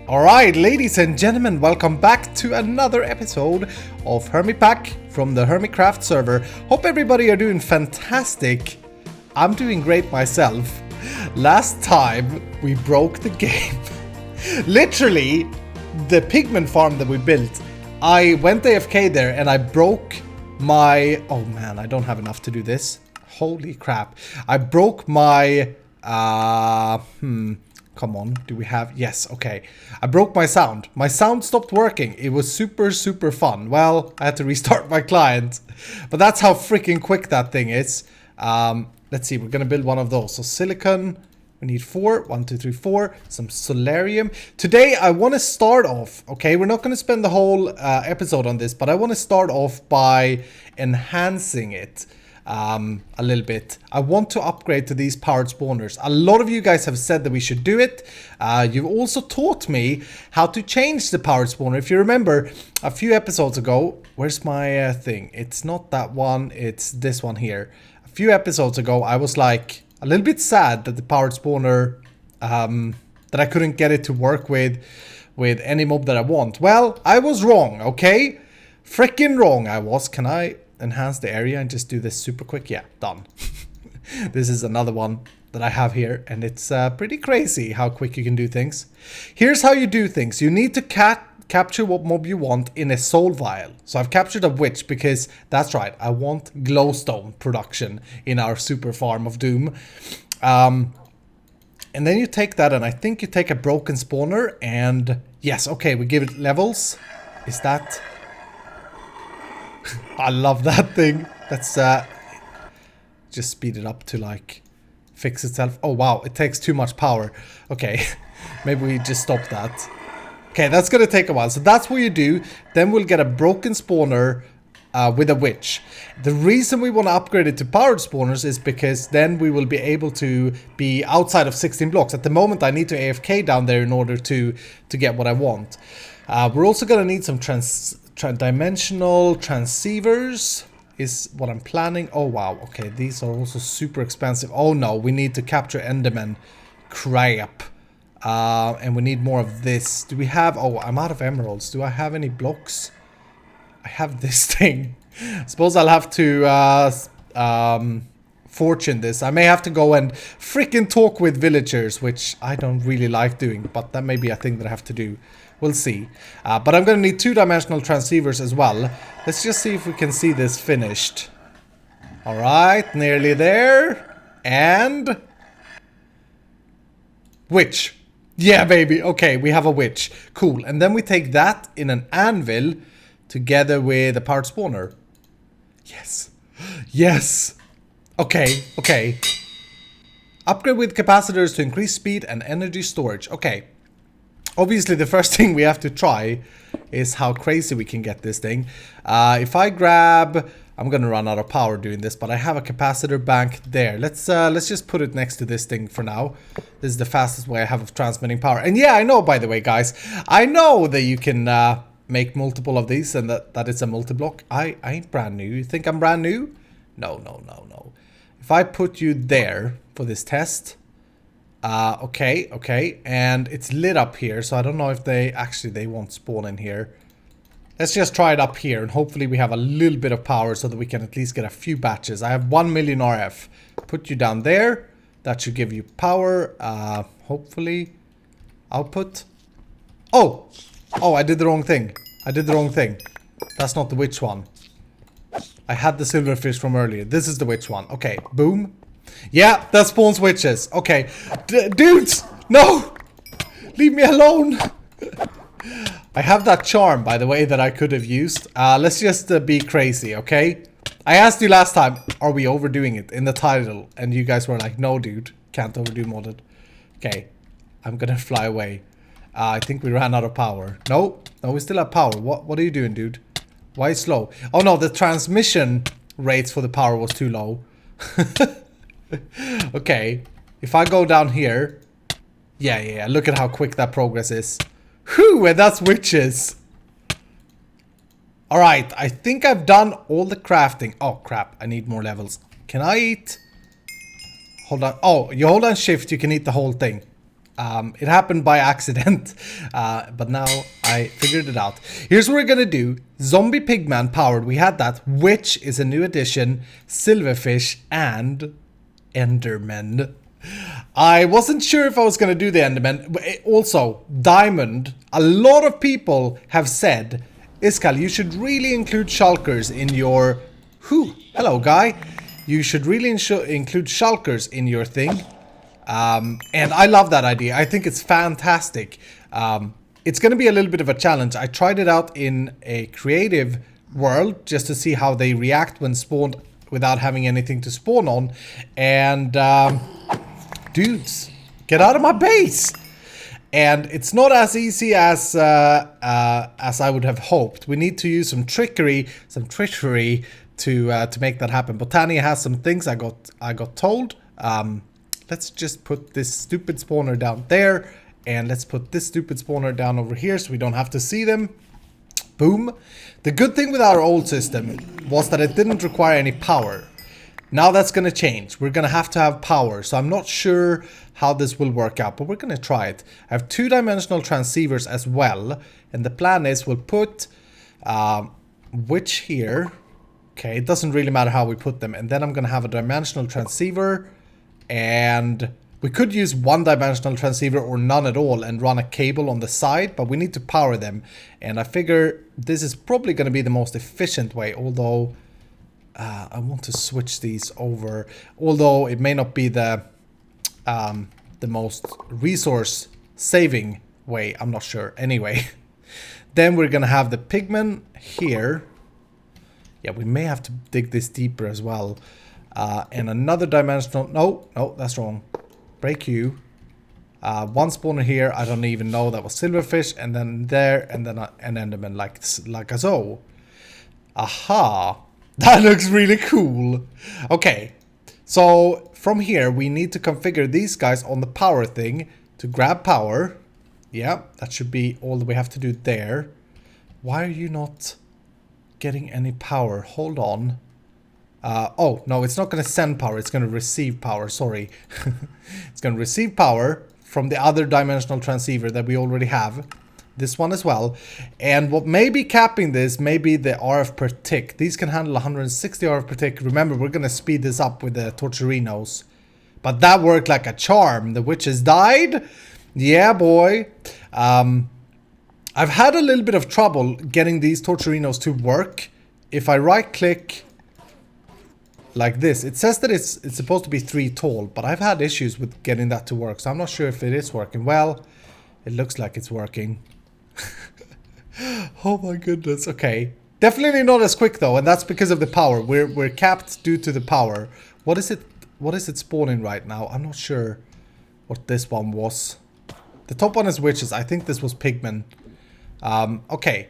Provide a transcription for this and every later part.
Alright, ladies and gentlemen, welcome back to another episode of HermitPack from the HermitCraft server. Hope everybody are doing fantastic. I'm doing great myself. Last time we broke the game. Literally, the pigment farm that we built, I went AFK there and I broke my... Oh man, I don't have enough to do this. Holy crap. I broke my... Come on, do we have... Yes, okay. I broke my sound. My sound stopped working. It was super fun. Well, I had to restart my client. But that's how freaking quick that thing is. Let's see, we're gonna build one of those. So silicon, we need 4. 1, 2, 3, 4. Some solarium. Today, I want to start off, okay? We're not gonna spend the whole episode on this, but I want to start off by enhancing it. A little bit. I want to upgrade to these powered spawners. A lot of you guys have said that we should do it. You've also taught me how to change the powered spawner. If you remember a few episodes ago, where's my thing? It's not that one, it's this one here. A few episodes ago, I was like a little bit sad that the powered spawner, that I couldn't get it to work with any mob that I want. Well, I was wrong, okay? Freaking wrong I was. Can I enhance the area and just do this super quick? Yeah, done. This is another one that I have here, and it's pretty crazy how quick you can do things. Here's how you do things. You need to capture what mob you want in a soul vial. So I've captured a witch because that's right, I want glowstone production in our super farm of doom. And then you take that, and I think you take a broken spawner, and yes, okay, we give it levels. Is that... I love that thing. Let's just speed it up to like fix itself. Oh wow, it takes too much power. Okay, maybe we just stop that. Okay, that's gonna take a while. So that's what you do. Then we'll get a broken spawner with a witch. The reason we want to upgrade it to powered spawners is because then we will be able to be outside of 16 blocks. At the moment I need to AFK down there in order to get what I want. We're also gonna need some dimensional transceivers is what I'm planning. Oh wow, okay, these are also super expensive. Oh no, we need to capture Enderman. Crap. And we need more of this. Do we have... Oh, I'm out of emeralds. Do I have any blocks? I have this thing. Suppose I'll have to fortune this. I may have to go and freaking talk with villagers, which I don't really like doing, but that may be a thing that I have to do. We'll see. But I'm going to need 2-dimensional transceivers as well. Let's just see if we can see this finished. Alright, nearly there. And... witch. Yeah, baby. Okay, we have a witch. Cool. And then we take that in an anvil together with a powered spawner. Yes. Yes. Okay, okay. Upgrade with capacitors to increase speed and energy storage. Okay. Obviously, the first thing we have to try is how crazy we can get this thing. If I grab... I'm gonna run out of power doing this, but I have a capacitor bank there. Let's just put it next to this thing for now. This is the fastest way I have of transmitting power. And yeah, I know, by the way, guys, I know that you can make multiple of these and that it's a multi-block. I ain't brand new. You think I'm brand new? No, no, no, no. If I put you there for this test... okay, okay, and it's lit up here, so I don't know if they won't spawn in here. Let's just try it up here, and hopefully we have a little bit of power so that we can at least get a few batches. I have 1 million RF. Put you down there. That should give you power. Hopefully. Output. Oh! Oh, I did the wrong thing. I did the wrong thing. That's not the witch one. I had the silverfish from earlier. This is the witch one. Okay, boom. Yeah, that spawns witches. Okay. Dudes! No! Leave me alone! I have that charm, by the way, that I could have used. Let's just be crazy, okay? I asked you last time, are we overdoing it in the title? And you guys were like, no, dude. Can't overdo modded. Okay. I'm gonna fly away. I think we ran out of power. No. No, we still have power. What are you doing, dude? Why slow? Oh, no. The transmission rates for the power was too low. Okay, if I go down here, yeah, look at how quick that progress is. Whew, and that's witches. Alright, I think I've done all the crafting. Oh crap, I need more levels. Can I eat? Hold on. Oh, you hold on shift, you can eat the whole thing. It happened by accident, but now I figured it out. Here's what we're gonna do. Zombie Pigman powered, we had that. Witch is a new addition. Silverfish and Enderman. I wasn't sure if I was gonna do the Enderman. Also, Diamond. A lot of people have said, Iskal, you should really include shulkers in your... Hello, guy. You should really include shulkers in your thing. And I love that idea. I think it's fantastic. It's going to be a little bit of a challenge. I tried it out in a creative world just to see how they react when spawned without having anything to spawn on. And dudes, get out of my base! And it's not as easy as I would have hoped. We need to use some trickery to make that happen. Botania has some things I got told. Let's just put this stupid spawner down there, and let's put this stupid spawner down over here so we don't have to see them. Boom. The good thing with our old system was that it didn't require any power. Now that's going to change. We're going to have power, so I'm not sure how this will work out, but we're going to try it. I have 2-dimensional transceivers as well, and the plan is we'll put Witch here. Okay, it doesn't really matter how we put them. And then I'm going to have a dimensional transceiver. And we could use 1-dimensional transceiver or none at all and run a cable on the side, but we need to power them. And I figure this is probably going to be the most efficient way, although I want to switch these over. Although it may not be the most resource saving way, I'm not sure. Anyway, then we're going to have the pigmen here. Yeah, we may have to dig this deeper as well. And another dimensional... No, that's wrong. Break you. One spawner here. I don't even know. That was silverfish. And then there. And then an enderman like so. Aha. That looks really cool. Okay. So from here, we need to configure these guys on the power thing to grab power. Yeah, that should be all that we have to do there. Why are you not getting any power? Hold on. Oh, no, it's not going to send power. It's going to receive power. Sorry. It's going to receive power from the other dimensional transceiver that we already have. This one as well. And what may be capping this may be the RF per tick. These can handle 160 RF per tick. Remember, we're going to speed this up with the Torcherinos. But that worked like a charm. The witches died. Yeah, boy. I've had a little bit of trouble getting these Torcherinos to work. If I right-click... like this, it says that it's supposed to be 3 tall, but I've had issues with getting that to work, so I'm not sure if it is working. Well, it looks like it's working. Oh my goodness. Okay, definitely not as quick though, and that's because of the power. We're capped due to the power. What is it spawning right now? I'm not sure what this one was. The top one is witches. I think this was pigmen. Okay.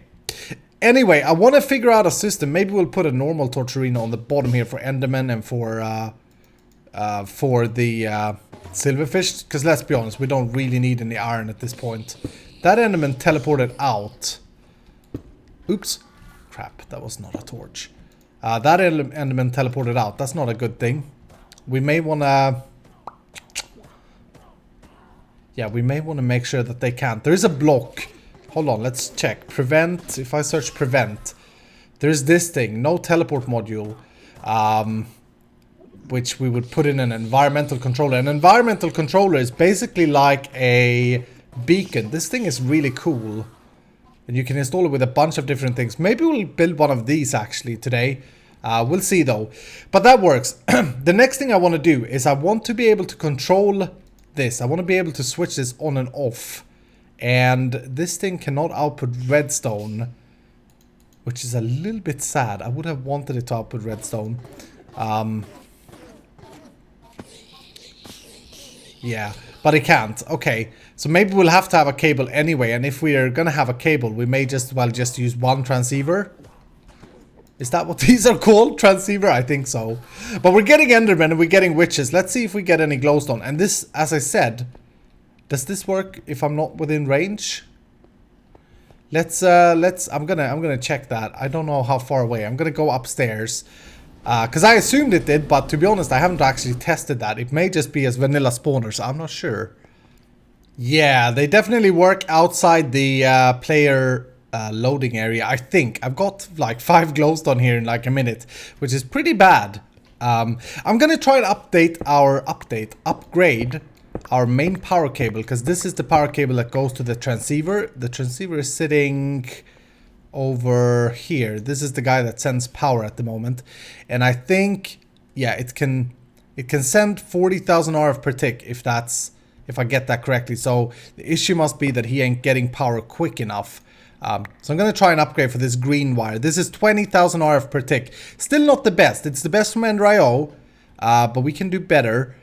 Anyway, I want to figure out a system. Maybe we'll put a normal Torcherino on the bottom here for Enderman and for the Silverfish. Because let's be honest, we don't really need any iron at this point. That Enderman teleported out. Oops. Crap, that was not a torch. That Enderman teleported out. That's not a good thing. We may want to... yeah, we may want to make sure that they can't. There is a block... hold on, let's check. Prevent, if I search prevent, there's this thing, no teleport module, which we would put in an environmental controller. An environmental controller is basically like a beacon. This thing is really cool. And you can install it with a bunch of different things. Maybe we'll build one of these actually today. We'll see though. But that works. The next thing I want to do is I want to be able to control this. I want to be able to switch this on and off. And this thing cannot output redstone, which is a little bit sad. I would have wanted it to output redstone. Yeah, but it can't. Okay, so maybe we'll have to have a cable anyway. And if we are going to have a cable, we may just use one transceiver. Is that what these are called? Transceiver? I think so. But we're getting Endermen and we're getting witches. Let's see if we get any glowstone. And this, as I said... does this work if I'm not within range? I'm gonna check that. I don't know how far away. I'm gonna go upstairs. Because I assumed it did, but to be honest, I haven't actually tested that. It may just be as vanilla spawners. I'm not sure. Yeah, they definitely work outside the player loading area, I think. I've got like 5 glowstone here in like a minute, which is pretty bad. I'm gonna try and upgrade our main power cable, because this is the power cable that goes to the transceiver. The transceiver is sitting over here. This is the guy that sends power at the moment. And I think, yeah, it can send 40,000 RF per tick if I get that correctly. So the issue must be that he ain't getting power quick enough. So I'm going to try and upgrade for this green wire. This is 20,000 RF per tick. Still not the best. It's the best from Ender.io, but we can do better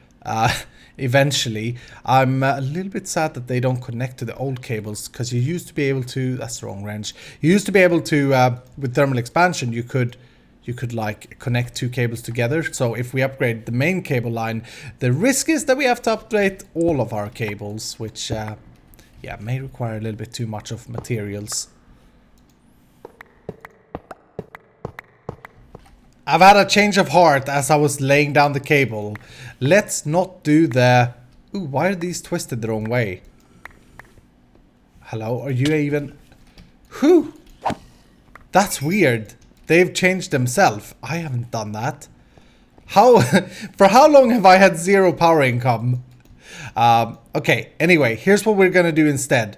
eventually. I'm a little bit sad that they don't connect to the old cables, because you used to be able to... That's the wrong wrench. You used to be able to, with thermal expansion, you could like connect 2 cables together. So if we upgrade the main cable line, the risk is that we have to upgrade all of our cables, which yeah, may require a little bit too much of materials. I've had a change of heart as I was laying down the cable. Let's not do the... Ooh, why are these twisted the wrong way? Hello, are you even... Whew! That's weird. They've changed themselves. I haven't done that. How... For how long have I had 0 power income? Okay, anyway, here's what we're gonna do instead.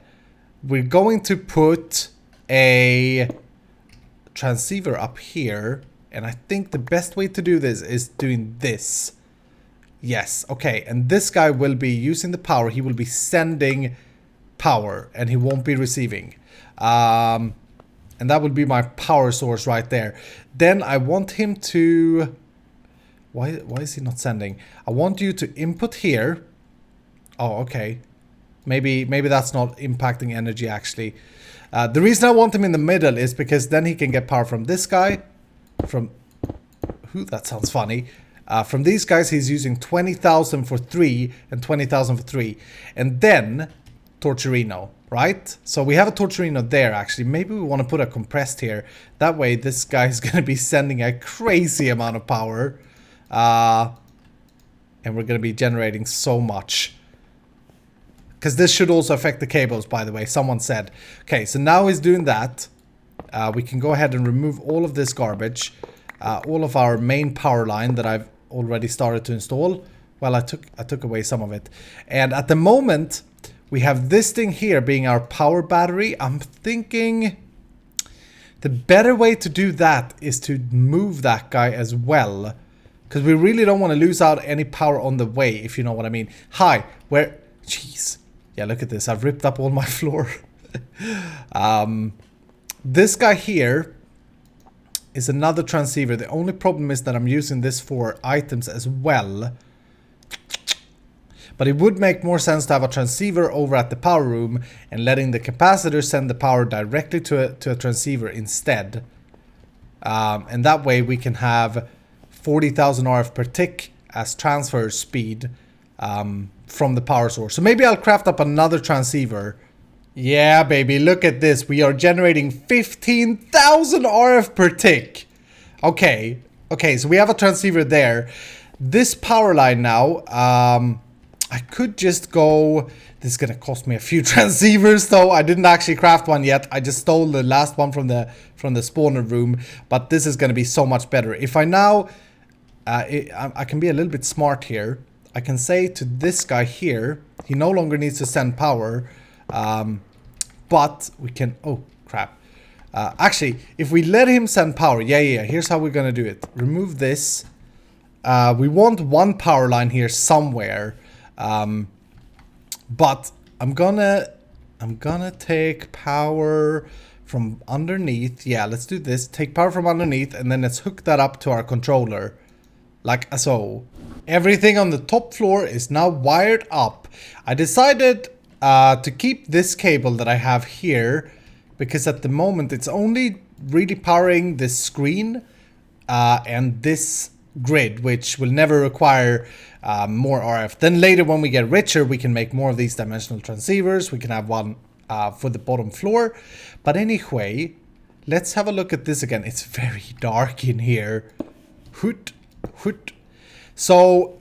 We're going to put a transceiver up here, and I think the best way to do this is doing this. Yes, okay, and this guy will be using the power. He will be sending power, and he won't be receiving. And that would be my power source right there. Then I want him to... Why is he not sending? I want you to input here. Oh, okay. Maybe that's not impacting energy, actually. The reason I want him in the middle is because then he can get power from this guy. From... Who? That sounds funny. From these guys, he's using 20,000 for 3 and 20,000 for 3. And then Torturino, right? So we have a Torturino there, actually. Maybe we want to put a compressed here. That way, this guy is going to be sending a crazy amount of power. And we're going to be generating so much. Because this should also affect the cables, by the way, someone said. Okay, so now he's doing that. We can go ahead and remove all of this garbage. All of our main power line that I've already started to install. Well, I took away some of it. And at the moment, we have this thing here being our power battery. I'm thinking the better way to do that is to move that guy as well. Because we really don't want to lose out any power on the way, if you know what I mean. Hi, where... Jeez. Yeah, look at this. I've ripped up all my floor. This guy here is another transceiver. The only problem is that I'm using this for items as well. But it would make more sense to have a transceiver over at the power room and letting the capacitor send the power directly to a transceiver instead. And that way we can have 40,000 RF per tick as transfer speed from the power source. So maybe I'll craft up another transceiver. Yeah, baby, look at this. We are generating 15,000 RF per tick. Okay, so we have a transceiver there. This power line now, I could just go... This is going to cost me a few transceivers, though. I didn't actually craft one yet. I just stole the last one from the spawner room. But this is going to be so much better. If I now... I can be a little bit smart here. I can say to this guy here, he no longer needs to send power. But we can... Oh, crap. Actually, if we let him send power... Yeah. Here's how we're going to do it. Remove this. We want one power line here somewhere. But I'm gonna take power from underneath. Yeah, let's do this. Take power from underneath, and then let's hook that up to our controller. Like so. Everything on the top floor is now wired up. I decided to keep this cable that I have here, because at the moment it's only really powering this screen and this grid, which will never require more RF. Then later, when we get richer, we can make more of these dimensional transceivers. We can have one for the bottom floor. But anyway, let's have a look at this again. It's very dark in here. Hoot. So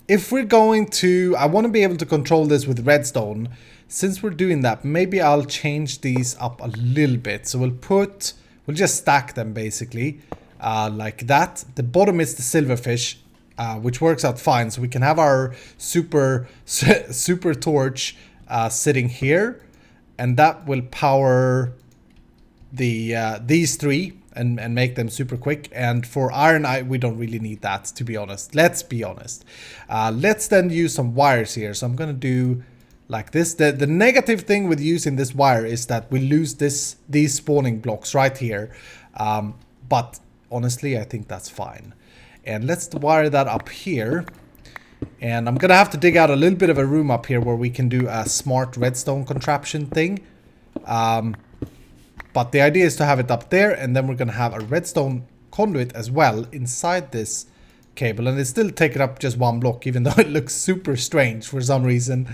if we're going to, I want to be able to control this with redstone. Since we're doing that, maybe I'll change these up a little bit. So we'll just stack them basically like that. The bottom is the silverfish, which works out fine. So we can have our super torch sitting here, and that will power these three and make them super quick. And for iron, we don't really need that, to be honest. Let's be honest. Let's then use some wires here. So I'm gonna do like this. The negative thing with using this wire is that we lose these spawning blocks right here. But honestly, I think that's fine. And let's wire that up here. And I'm gonna have to dig out a little bit of a room up here where we can do a smart redstone contraption thing. But the idea is to have it up there, and then we're gonna have a redstone conduit as well inside this cable. And it's still taking up just one block, even though it looks super strange for some reason.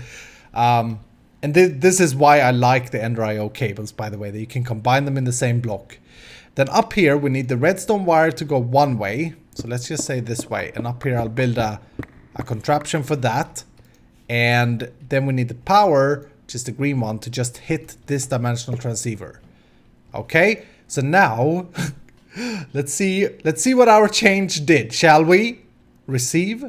And this is why I like the Ender IO cables, by the way, that you can combine them in the same block. Then up here, we need the redstone wire to go one way. So let's just say this way. And up here, I'll build a contraption for that. And then we need the power, just the green one, to just hit this dimensional transceiver. Okay, so now let's see what our change did, shall we? Receive.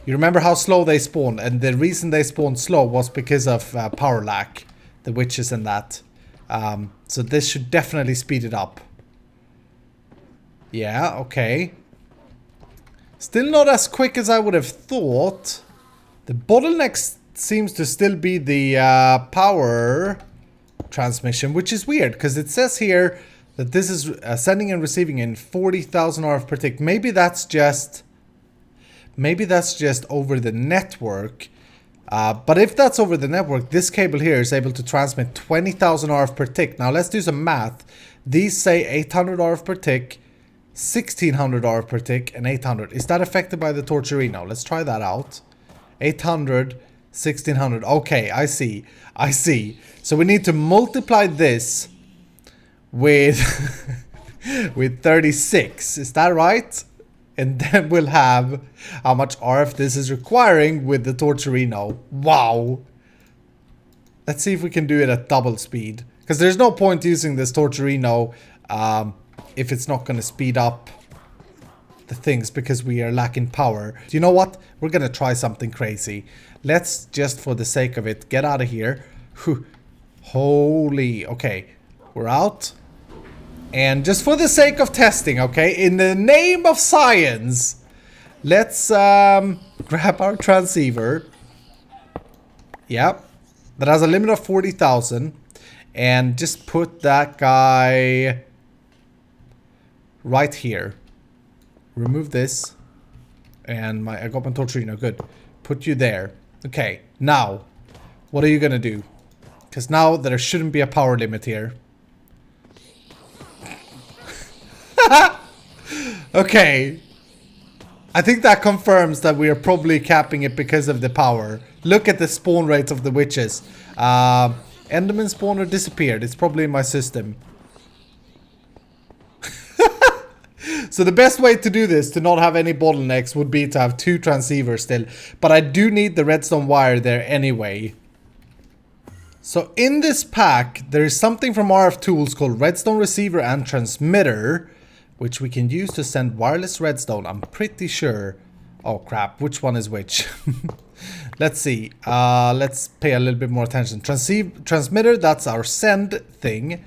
You remember how slow they spawned, and the reason they spawned slow was because of power lag, the witches and that. So this should definitely speed it up. Yeah, okay. Still not as quick as I would have thought. The bottleneck seems to still be the power transmission, which is weird because it says here that this is sending and receiving in 40,000 RF per tick. Maybe that's just over the network. But if that's over the network, this cable here is able to transmit 20,000 RF per tick. Now let's do some math. These say 800 RF per tick, 1600 RF per tick, and 800. Is that affected by the Torturino? Let's try that out. 800, 1600. Okay, I see. So we need to multiply this with with 36. Is that right? And then we'll have how much RF this is requiring with the Torturino. Wow. Let's see if we can do it at double speed. Because there's no point using this Torturino if it's not going to speed up the things because we are lacking power. Do you know what? We're going to try something crazy. Let's just, for the sake of it, get out of here. Whew. Holy. Okay. We're out. And just for the sake of testing, okay, in the name of science, let's grab our transceiver. Yep. That has a limit of 40,000. And just put that guy right here. Remove this. And I got my Torturino. Good. Put you there. Okay. Now, what are you going to do? Because now there shouldn't be a power limit here. Okay. I think that confirms that we are probably capping it because of the power. Look at the spawn rate of the witches. Enderman spawner disappeared. It's probably in my system. So the best way to do this, to not have any bottlenecks, would be to have 2 transceivers still. But I do need the redstone wire there anyway. So in this pack, there is something from RF Tools called Redstone Receiver and Transmitter, which we can use to send wireless redstone, I'm pretty sure. Oh crap, which one is which? Let's see. Let's pay a little bit more attention. Transmitter, that's our send thing.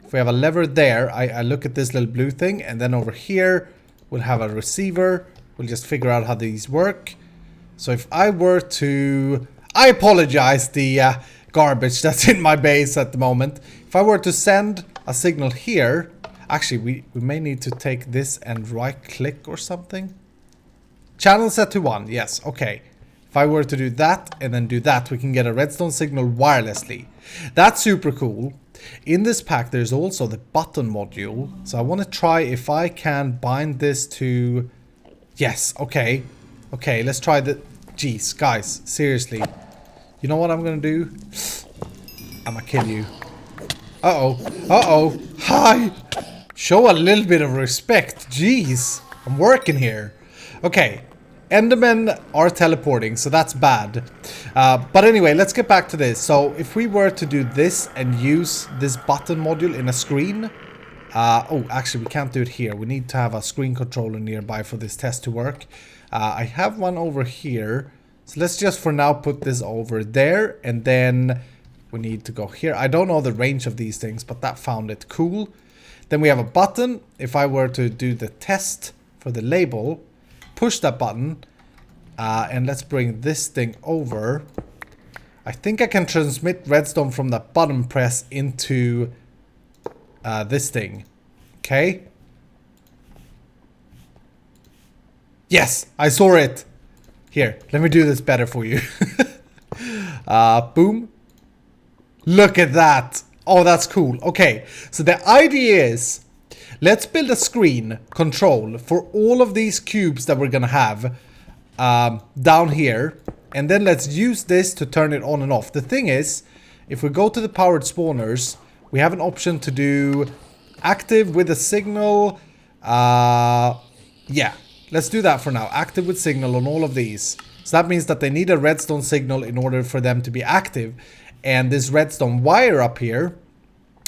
If we have a lever there, I look at this little blue thing, and then over here, we'll have a receiver. We'll just figure out how these work. So if I were to... I apologize, the garbage that's in my base at the moment. If I were to send a signal here... Actually, we may need to take this and right-click or something. Channel set to 1. Yes, okay. If I were to do that and then do that, we can get a redstone signal wirelessly. That's super cool. In this pack, there's also the button module. So I want to try if I can bind this to... Yes, okay. Okay, let's try the... Jeez, guys, seriously. You know what I'm going to do? I'm going to kill you. Uh-oh. Uh-oh. Hi! Show a little bit of respect. Jeez. I'm working here. Okay. Endermen are teleporting, so that's bad. But anyway, let's get back to this. So if we were to do this and use this button module in a screen. Oh, actually, we can't do it here. We need to have a screen controller nearby for this test to work. I have one over here. So let's just for now put this over there. And then we need to go here. I don't know the range of these things, but that found it cool. Then we have a button. If I were to do the test for the label, push that button. And let's bring this thing over. I think I can transmit redstone from that button press into this thing. Okay. Yes, I saw it. Here, let me do this better for you. Boom. Look at that. Oh, that's cool. Okay, so the idea is, let's build a screen control for all of these cubes that we're gonna have down here. And then let's use this to turn it on and off. The thing is, if we go to the powered spawners, we have an option to do active with a signal. Yeah, let's do that for now. Active with signal on all of these. So that means that they need a redstone signal in order for them to be active. And this redstone wire up here,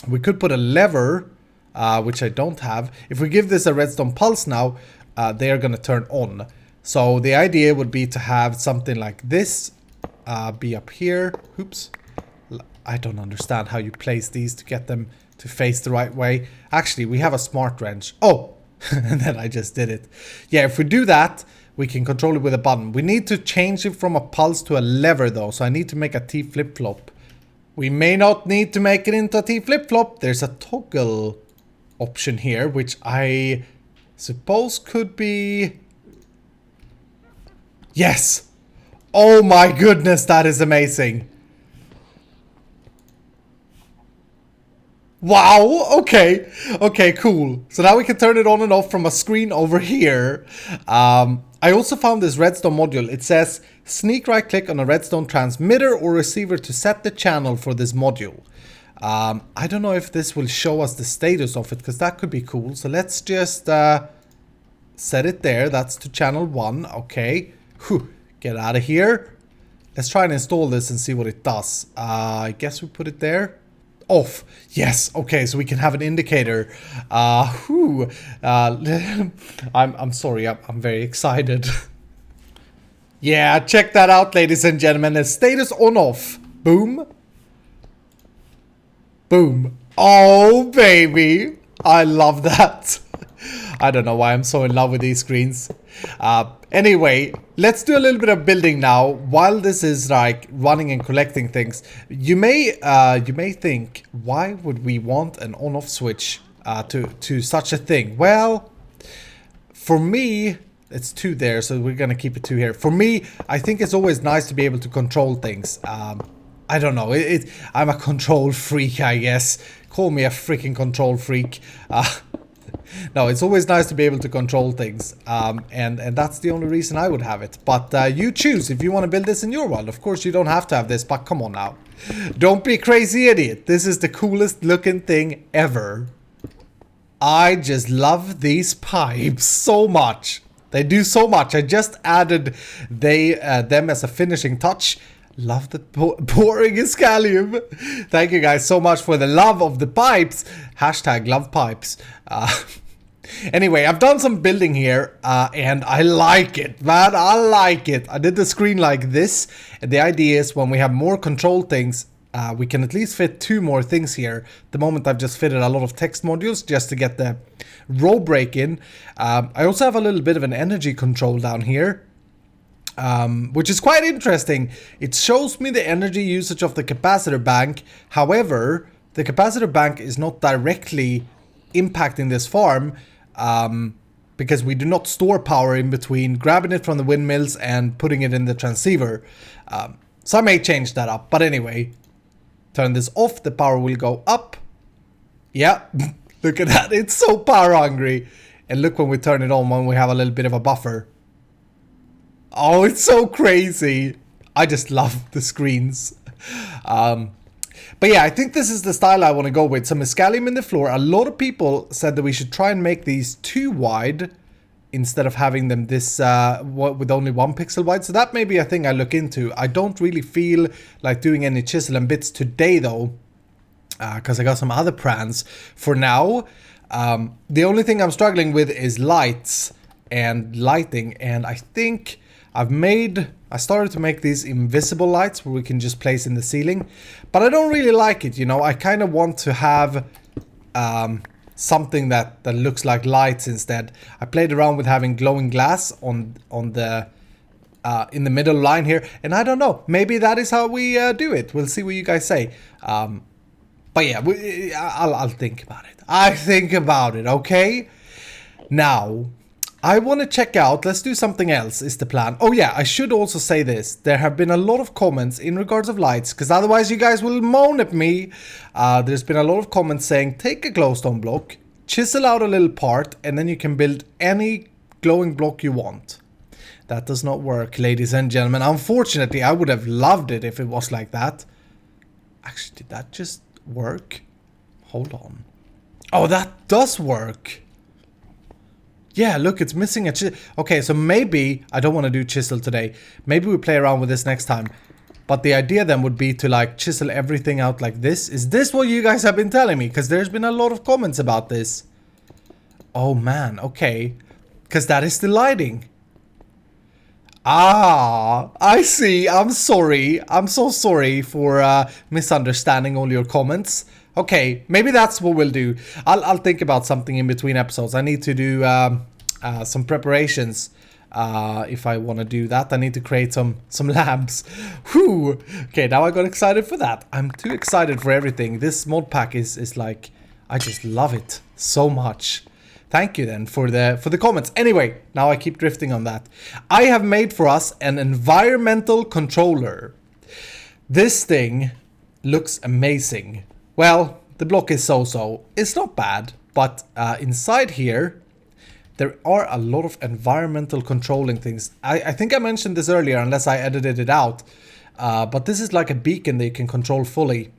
we could put a lever, which I don't have. If we give this a redstone pulse now, they are going to turn on. So the idea would be to have something like this be up here. Oops. I don't understand how you place these to get them to face the right way. Actually, we have a smart wrench. Oh, and then I just did it. Yeah, if we do that, we can control it with a button. We need to change it from a pulse to a lever though. So I need to make a T flip-flop. We may not need to make it into a T flip-flop. There's a toggle option here, which I suppose could be... Yes! Oh my goodness, that is amazing. Wow, okay. Okay, cool. So now we can turn it on and off from a screen over here. I also found this redstone module. It says sneak right click on a redstone transmitter or receiver to set the channel for this module. I don't know if this will show us the status of it, because that could be cool. So let's just set it there. That's to channel 1. Okay. Whew. Get out of here. Let's try and install this and see what it does. I guess we put it there. Off. Yes. Okay, so we can have an indicator. I'm sorry. I'm very excited. Yeah, check that out, ladies and gentlemen. The status on off. Boom. Boom. Oh, baby. I love that. I don't know why I'm so in love with these screens. Anyway, let's do a little bit of building now. While this is like running and collecting things, you may think, why would we want an on-off switch to such a thing? Well, for me, it's 2 there, so we're gonna keep it 2 here. For me, I think it's always nice to be able to control things. I don't know. I'm a control freak, I guess. Call me a freaking control freak. No, it's always nice to be able to control things, and that's the only reason I would have it. But you choose if you want to build this in your world. Of course, you don't have to have this, but come on now. Don't be a crazy idiot. This is the coolest looking thing ever. I just love these pipes so much. They do so much. I just added them as a finishing touch. Love the boring Scallium. Thank you guys so much for the love of the pipes. Hashtag love pipes. Anyway, I've done some building here, and I like it, man. I like it. I did the screen like this, and the idea is when we have more control things, we can at least fit 2 more things here. The moment I've just fitted a lot of text modules just to get the row break in. I also have a little bit of an energy control down here. Which is quite interesting. It shows me the energy usage of the capacitor bank. However, the capacitor bank is not directly impacting this farm, because we do not store power in between grabbing it from the windmills and putting it in the transceiver. So I may change that up. But anyway, turn this off. The power will go up. Yeah, look at that. It's so power hungry. And look when we turn it on when we have a little bit of a buffer. Oh, it's so crazy. I just love the screens. But yeah, I think this is the style I want to go with. Some Scallium in the floor. A lot of people said that we should try and make these too wide instead of having them this with only 1 pixel wide. So that may be a thing I look into. I don't really feel like doing any chisel and bits today though, because I got some other plans for now. The only thing I'm struggling with is lights and lighting, and I think I started to make these invisible lights where we can just place in the ceiling, but I don't really like it, you know. I kind of want to have something that looks like lights instead. I played around with having glowing glass on the in the middle line here, and I don't know, maybe that is how we do it. We'll see what you guys say. But yeah, I'll think about it. I think about it, okay? Now, I want to check out, let's do something else is the plan. Oh yeah, I should also say this. There have been a lot of comments in regards of lights, because otherwise you guys will moan at me. There's been a lot of comments saying, take a glowstone block, chisel out a little part, and then you can build any glowing block you want. That does not work, ladies and gentlemen. Unfortunately, I would have loved it if it was like that. Actually, did that just work? Hold on. Oh, that does work. Yeah, look, it's missing a chisel. Okay, so maybe I don't want to do chisel today. Maybe we play around with this next time. But the idea then would be to like chisel everything out like this. Is this what you guys have been telling me? Because there's been a lot of comments about this. Oh man, okay. Because that is the lighting. Ah, I see. I'm sorry. I'm so sorry for misunderstanding all your comments. Okay, maybe that's what we'll do. I'll think about something in between episodes. I need to do some preparations. If I want to do that, I need to create some lamps. Whew. Okay, now I got excited for that. I'm too excited for everything. This mod pack is like, I just love it so much. Thank you then for the comments. Anyway, now I keep drifting on that. I have made for us an environmental controller. This thing looks amazing. Well, the block is so-so. It's not bad, but inside here, there are a lot of environmental controlling things. I think I mentioned this earlier, unless I edited it out. But this is like a beacon that you can control fully.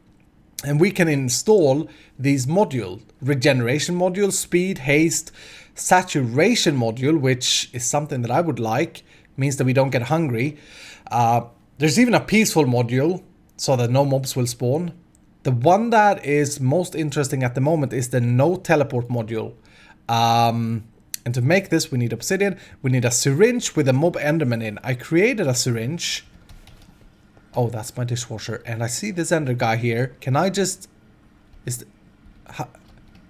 And we can install these modules. Regeneration module, speed, haste, saturation module, which is something that I would like. Means that we don't get hungry. There's even a peaceful module, so that no mobs will spawn. The one that is most interesting at the moment is the no teleport module. And to make this, we need obsidian. We need a syringe with a mob enderman in. I created a syringe. Oh, that's my dishwasher. And I see this ender guy here. Can I just...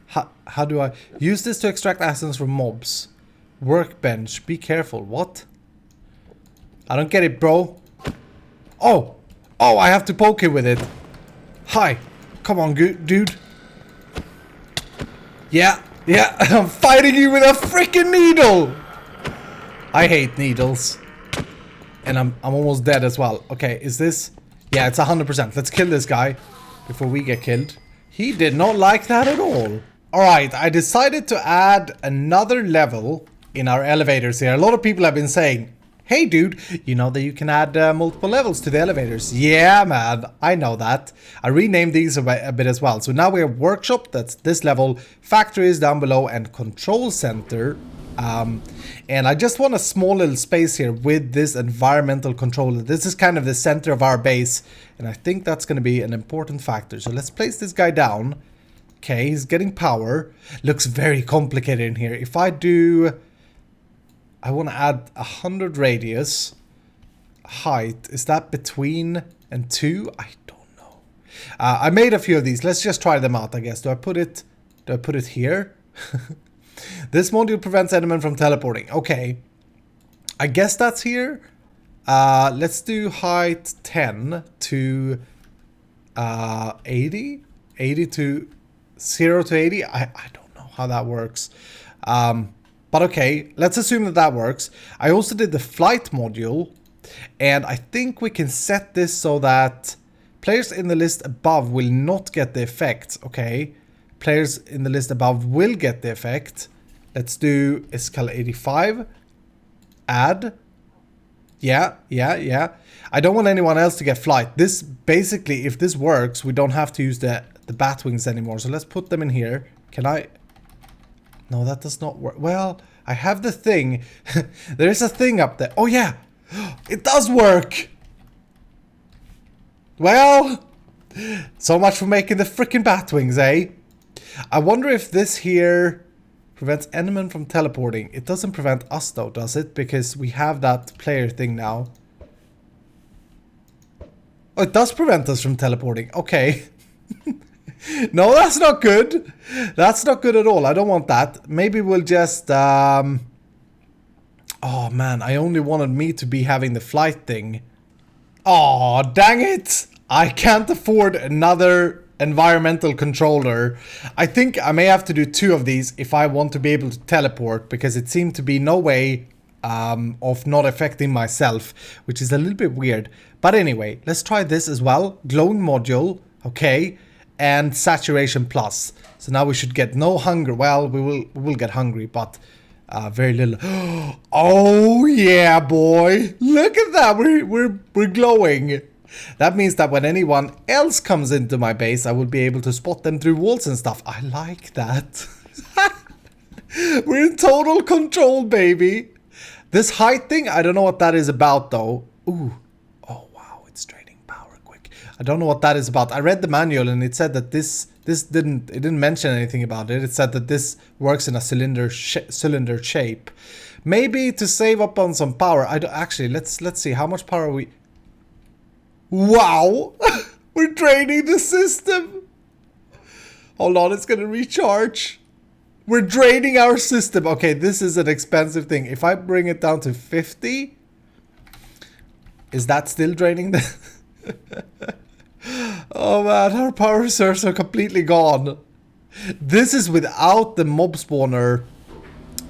How do I... Use this to extract essence from mobs. Workbench. Be careful. What? I don't get it, bro. Oh! Oh, I have to poke him with it. Hi. Come on, dude. Yeah. Yeah. I'm fighting you with a freaking needle. I hate needles. And I'm almost dead as well. Okay, is this... Yeah, it's 100%. Let's kill this guy before we get killed. He did not like that at all. Alright, I decided to add another level in our elevators here. A lot of people have been saying, hey dude, you know that you can add multiple levels to the elevators. Yeah, man, I know that. I renamed these a bit as well. So now we have workshop, that's this level, factories down below, and control center. And I just want a small little space here with this environmental controller. This is kind of the center of our base, and I think that's going to be an important factor. So let's place this guy down. Okay, he's getting power. Looks very complicated in here. If I do... I want to add 100 radius. Height, is that between and 2? I don't know. I made a few of these. Let's just try them out, I guess. Do I put it here? This module prevents endermen from teleporting. Okay. I guess that's here. Let's do height 10 to 80. 80 to 0 to 80. I don't know how that works. But okay, let's assume that that works. I also did the flight module. And I think we can set this so that players in the list above will not get the effect. Okay. Players in the list above will get the effect. Let's do Scalda 85. Add. Yeah. I don't want anyone else to get flight. This basically, if this works, we don't have to use the bat wings anymore. So let's put them in here. Can I? No, that does not work. Well, I have the thing. There is a thing up there. Oh yeah, it does work. Well, so much for making the freaking Batwings, eh? I wonder if this here prevents Enderman from teleporting. It doesn't prevent us though, does it? Because we have that player thing now. Oh, it does prevent us from teleporting. Okay. No, that's not good. That's not good at all. I don't want that. Maybe we'll just... Oh man, I only wanted me to be having the flight thing. Oh, dang it. I can't afford another environmental controller. I think I may have to do 2 of these if I want to be able to teleport, because it seemed to be no way of not affecting myself, which is a little bit weird. But anyway, let's try this as well. Glowing module, okay, and saturation plus. So now we should get no hunger. Well, we will get hungry, but very little. Oh yeah, boy! Look at that. We're glowing. That means that when anyone else comes into my base, I will be able to spot them through walls and stuff. I like that. We're in total control, baby. This height thing, I don't know what that is about though. Ooh. Oh wow, it's draining power quick. I don't know what that is about. I read the manual and it said that this didn't mention anything about it. It said that this works in a cylinder shape. Maybe to save up on some power. Actually, let's see how much power we... Wow! We're draining the system! Hold on, it's gonna recharge. We're draining our system. Okay, this is an expensive thing. If I bring it down to 50... Is that still draining the... Oh man, our power reserves are completely gone. This is without the mob spawner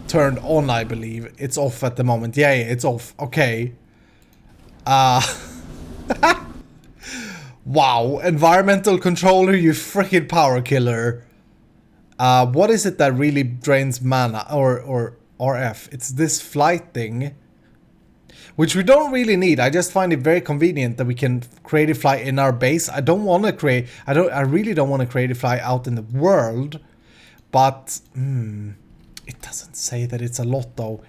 turned on, I believe. It's off at the moment. Yeah, it's off. Okay. Wow, environmental controller, you freaking power killer. What is it that really drains mana or RF? It's this flight thing, which we don't really need. I just find it very convenient that we can create a fly in our base. I don't want to create. I really don't want to create a fly out in the world, but it doesn't say that it's a lot though.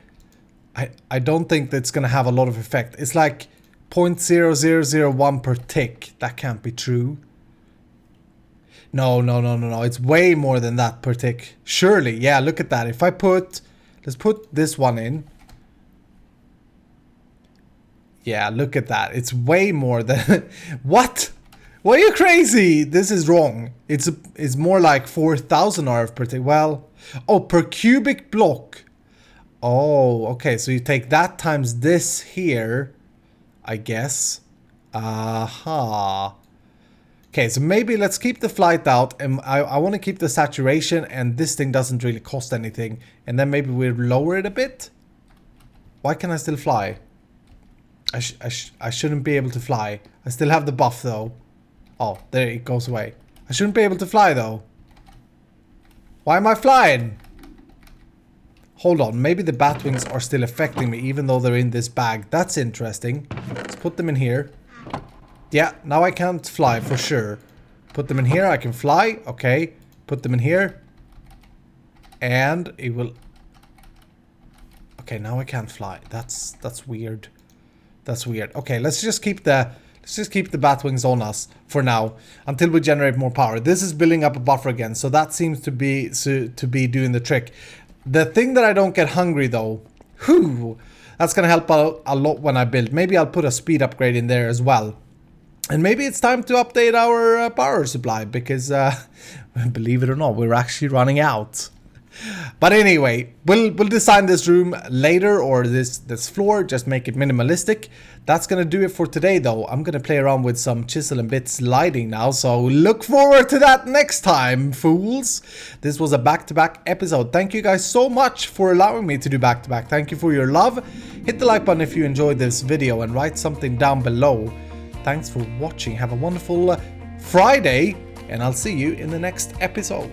I don't think that's gonna have a lot of effect. It's like 0.0001 per tick. That can't be true. No. It's way more than that per tick. Surely. Yeah, look at that. If I put... Let's put this one in. Yeah, look at that. It's way more than... What? Why are you crazy? This is wrong. It's more like 4,000 RF per tick. Well... Oh, per cubic block. Oh, okay. So you take that times this here... I guess. Aha. Okay, so maybe let's keep the flight out, and I want to keep the saturation, and this thing doesn't really cost anything. And then maybe we'll lower it a bit. Why can I still fly? I shouldn't be able to fly. I still have the buff though. Oh, there it goes away. I shouldn't be able to fly though. Why am I flying? Hold on, maybe the Batwings are still affecting me even though they're in this bag. That's interesting. Let's put them in here. Yeah, now I can't fly for sure. Put them in here, I can fly. Okay, put them in here. And it will... Okay, now I can't fly. That's weird. That's weird. Okay, let's just keep the Batwings on us for now until we generate more power. This is building up a buffer again, so that seems to be doing the trick. The thing that I don't get hungry though, that's gonna help out a lot when I build. Maybe I'll put a speed upgrade in there as well. And maybe it's time to update our power supply because, believe it or not, we're actually running out. But anyway, we'll design this room later, or this floor, just make it minimalistic. That's gonna do it for today though. I'm gonna play around with some chisel and bits lighting now, so look forward to that next time, fools. This was a back-to-back episode. Thank you guys so much for allowing me to do back-to-back. Thank you for your love. Hit the like button if you enjoyed this video and write something down below. Thanks for watching. Have a wonderful Friday, and I'll see you in the next episode.